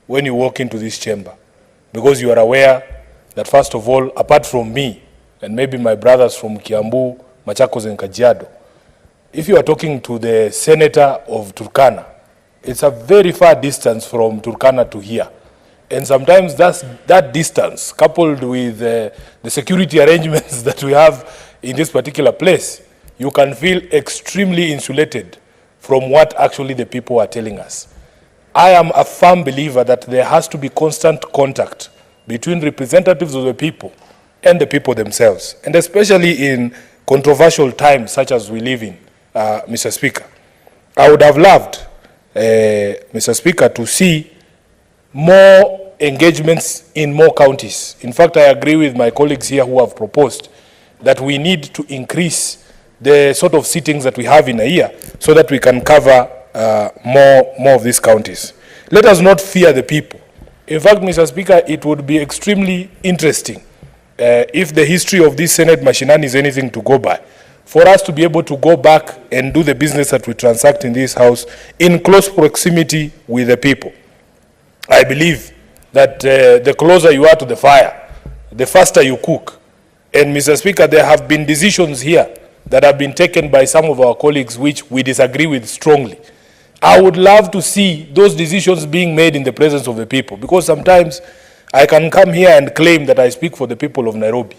when you walk into this chamber, because you are aware that, first of all, apart from me, and maybe my brothers from Kiambu, Machakos and Kajiado, if you are talking to the senator of Turkana, it's a very far distance from Turkana to here. And sometimes that distance, coupled with the security arrangements that we have in this particular place, you can feel extremely insulated from what actually the people are telling us. I am a firm believer that there has to be constant contact between representatives of the people and the people themselves, and especially in controversial times such as we live in, Mr. Speaker. I would have loved, Mr. Speaker, to see more engagements in more counties. In fact, I agree with my colleagues here who have proposed that we need to increase the sort of sittings that we have in a year so that we can cover more of these counties. Let us not fear the people. In fact, Mr. Speaker, it would be extremely interesting if the history of this Senate machinani is anything to go by, for us to be able to go back and do the business that we transact in this house in close proximity with the people. I believe that the closer you are to the fire, the faster you cook. And Mr. Speaker, there have been decisions here that have been taken by some of our colleagues which we disagree with strongly. I would love to see those decisions being made in the presence of the people, because sometimes I can come here and claim that I speak for the people of Nairobi,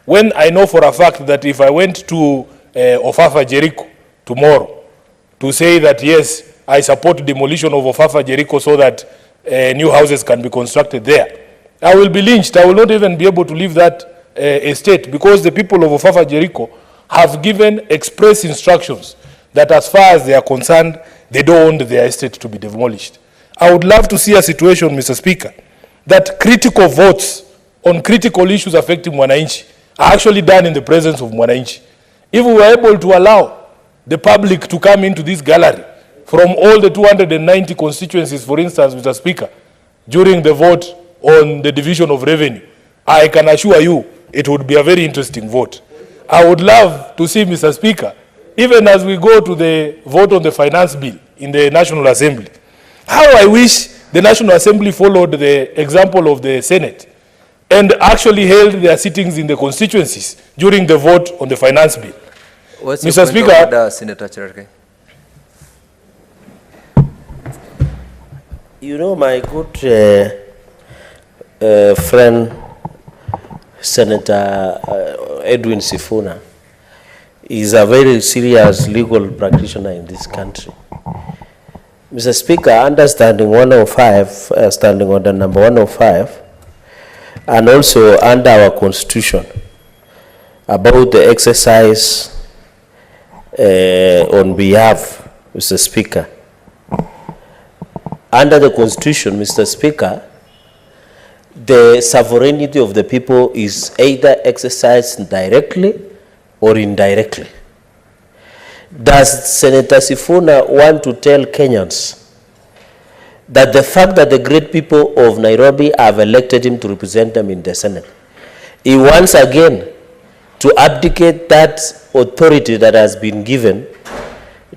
when I know for a fact that if I went to Ofafa Jericho tomorrow to say that yes, I support demolition of Ofafa Jericho so that new houses can be constructed there, I will be lynched. I will not even be able to leave that estate, because the people of Ofafa Jericho have given express instructions that as far as they are concerned, they don't want their estate to be demolished. I would love to see a situation, Mr. Speaker, that critical votes on critical issues affecting Mwananchi are actually done in the presence of Mwananchi. If we were able to allow the public to come into this gallery from all the 290 constituencies, for instance, Mr. Speaker, during the vote on the division of revenue, I can assure you it would be a very interesting vote. I would love to see, Mr. Speaker, even as we go to the vote on the finance bill in the National Assembly, how I wish the National Assembly followed the example of the Senate and actually held their sittings in the constituencies during the vote on the finance bill. What's Mr. Speaker, Senator Cheralgei? You know, my good friend, Senator Edwin Sifuna, is a very serious legal practitioner in this country. Mr. Speaker, understanding 105, standing order number 105, and also under our constitution about the exercise on behalf, Mr. Speaker. Under the constitution, Mr. Speaker, the sovereignty of the people is either exercised directly or indirectly. Does Senator Sifuna want to tell Kenyans that the fact that the great people of Nairobi have elected him to represent them in the Senate, he wants again to abdicate that authority that has been given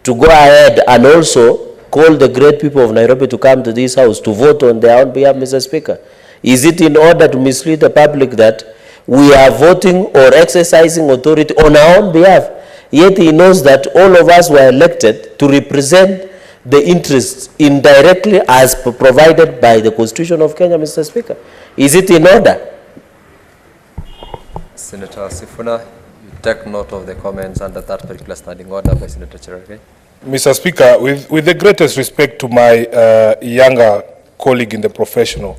to go ahead and also call the great people of Nairobi to come to this house to vote on their own behalf, Mr. Speaker? Is it in order to mislead the public that we are voting or exercising authority on our own behalf, yet he knows that all of us were elected to represent the interests indirectly as provided by the Constitution of Kenya, Mr. Speaker? Is it in order? Senator Sifuna, you take note of the comments under that particular standing order by Senator Cheralgei. Mr. Speaker, with the greatest respect to my younger colleague in the professional,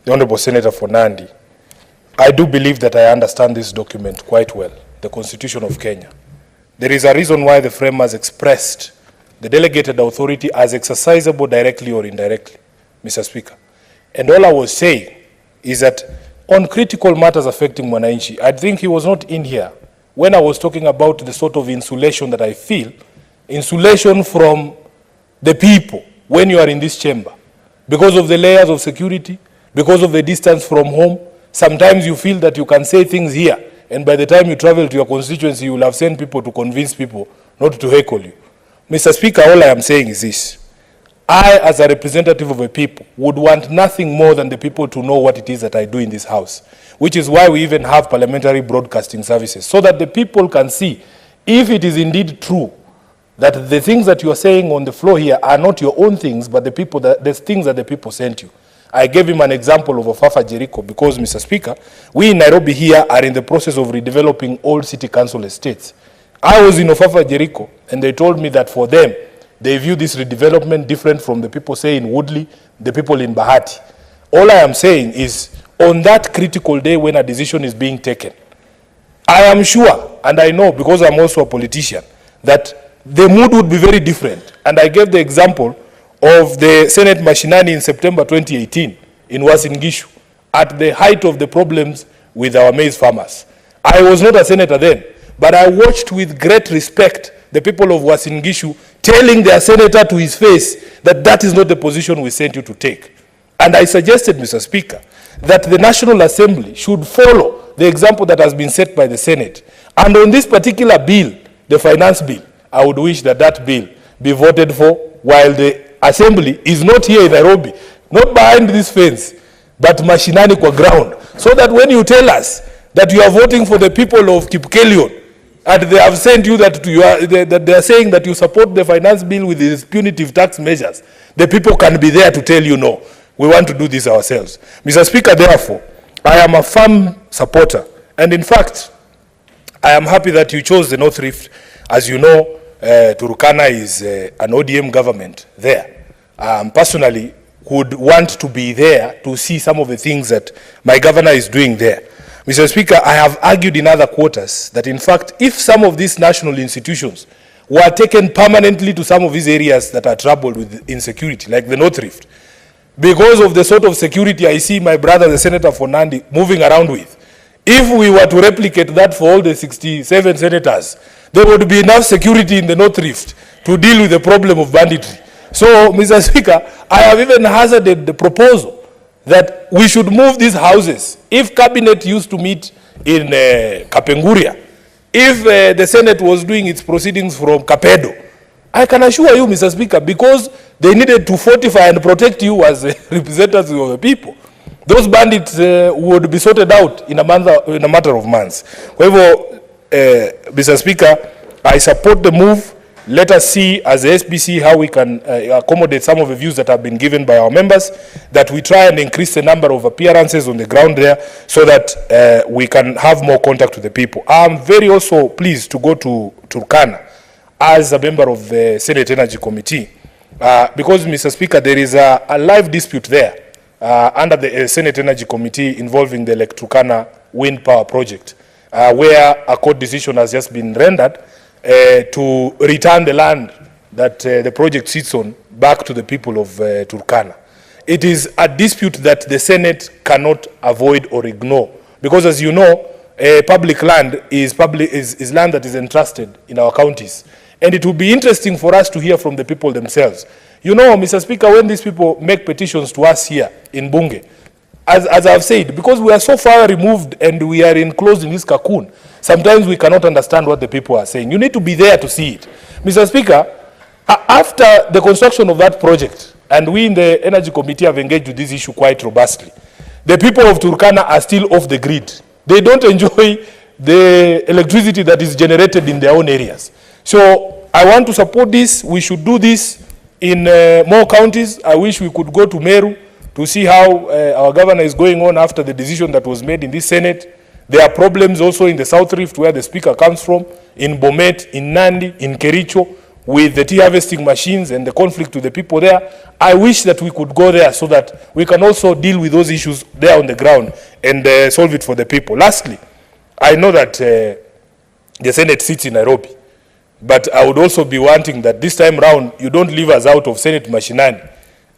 the Honorable Senator for Nandi, I do believe that I understand this document quite well, the Constitution of Kenya. There is a reason why the framers expressed the delegated authority as exercisable directly or indirectly, Mr. Speaker. And all I was saying is that on critical matters affecting Mwananchi, I think he was not in here when I was talking about the sort of insulation that I feel, insulation from the people when you are in this chamber, because of the layers of security, because of the distance from home. Sometimes you feel that you can say things here, and by the time you travel to your constituency, you will have sent people to convince people not to heckle you. Mr. Speaker, all I am saying is this. I, as a representative of a people, would want nothing more than the people to know what it is that I do in this house, which is why we even have parliamentary broadcasting services, so that the people can see if it is indeed true that the things that you are saying on the floor here are not your own things, but the things that the people sent you. I gave him an example of Ofafa Jericho because, Mr. Speaker, we in Nairobi here are in the process of redeveloping old city council estates. I was in Ofafa Jericho, and they told me that for them, they view this redevelopment different from the people, say, in Woodley, the people in Bahati. All I am saying is, on that critical day when a decision is being taken, I am sure, and I know because I'm also a politician, that the mood would be very different. And I gave the example of the Senate Mashinani in September 2018 in Uasin Gishu, at the height of the problems with our maize farmers. I was not a senator then, but I watched with great respect the people of Uasin Gishu telling their senator to his face that that is not the position we sent you to take. And I suggested, Mr. Speaker, that the National Assembly should follow the example that has been set by the Senate. And on this particular bill, the finance bill, I would wish that that bill be voted for while the Assembly is not here in Nairobi, not behind this fence, but mashinani kwa ground, so that when you tell us that you are voting for the people of Kipkelion, and they have sent you that they are saying that you support the finance bill with these punitive tax measures, the people can be there to tell you, no, we want to do this ourselves. Mr. Speaker, therefore, I am a firm supporter, and in fact, I am happy that you chose the North Rift. As you know, Turkana is an ODM government there. Personally, would want to be there to see some of the things that my governor is doing there. Mr. Speaker, I have argued in other quarters that in fact, if some of these national institutions were taken permanently to some of these areas that are troubled with insecurity, like the North Rift, because of the sort of security I see my brother, the senator for Nandi, moving around with, if we were to replicate that for all the 67 senators, there would be enough security in the North Rift to deal with the problem of banditry. So, Mr. Speaker, I have even hazarded the proposal that we should move these houses. If cabinet used to meet in Kapenguria, if the Senate was doing its proceedings from Kapedo, I can assure you, Mr. Speaker, because they needed to fortify and protect you as representatives of the people, those bandits would be sorted out in a matter of months. However, Mr. Speaker, I support the move. Let us see as the SBC how we can accommodate some of the views that have been given by our members, that we try and increase the number of appearances on the ground there so that we can have more contact with the people. I'm very also pleased to go to Turkana as a member of the Senate Energy Committee because, Mr. Speaker, there is a live dispute there under the Senate Energy Committee involving the Lake Turkana wind power project, where a court decision has just been rendered to return the land that the project sits on back to the people of Turkana. It is a dispute that the Senate cannot avoid or ignore because, as you know, public land is land that is entrusted in our counties. And it will be interesting for us to hear from the people themselves. You know, Mr. Speaker, when these people make petitions to us here in Bunge, as I've said, because we are so far removed and we are enclosed in this cocoon, sometimes we cannot understand what the people are saying. You need to be there to see it. Mr. Speaker, after the construction of that project, and we in the Energy Committee have engaged with this issue quite robustly, the people of Turkana are still off the grid. They don't enjoy the electricity that is generated in their own areas. So I want to support this. We should do this in more counties. I wish we could go to Meru to see how our governor is going on after the decision that was made in this Senate. There are problems also in the South Rift where the speaker comes from, in Bomet, in Nandi, in Kericho, with the tea harvesting machines and the conflict with the people there. I wish that we could go there so that we can also deal with those issues there on the ground and solve it for the people. Lastly, I know that the Senate sits in Nairobi, but I would also be wanting that this time round you don't leave us out of Senate Mashinani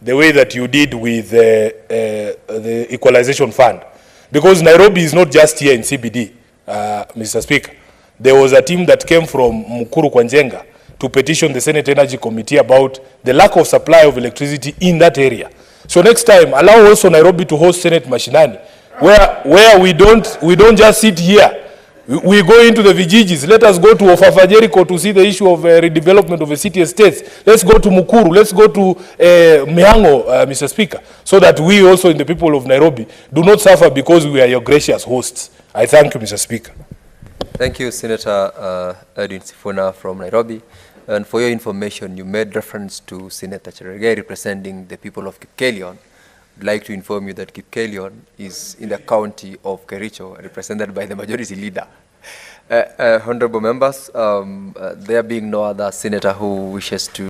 the way that you did with the Equalization Fund. Because Nairobi is not just here in CBD, Mr. Speaker. There was a team that came from Mukuru Kwanjenga to petition the Senate Energy Committee about the lack of supply of electricity in that area. So next time, allow also Nairobi to host Senate Mashinani, where we don't just sit here We go into the vijijis. Let us go to Ofafa Jericho to see the issue of redevelopment of the city estates. Let's go to Mukuru. Let's go to Mihango, Mr. Speaker, so that we also in the people of Nairobi do not suffer because we are your gracious hosts. I thank you, Mr. Speaker. Thank you, Senator Edwin Sifuna from Nairobi. And for your information, you made reference to Senator Cheralgei representing the people of Kipkelion. I'd like to inform you that Kipkelion is in the county of Kericho, represented by the majority leader. Honorable members, there being no other senator who wishes to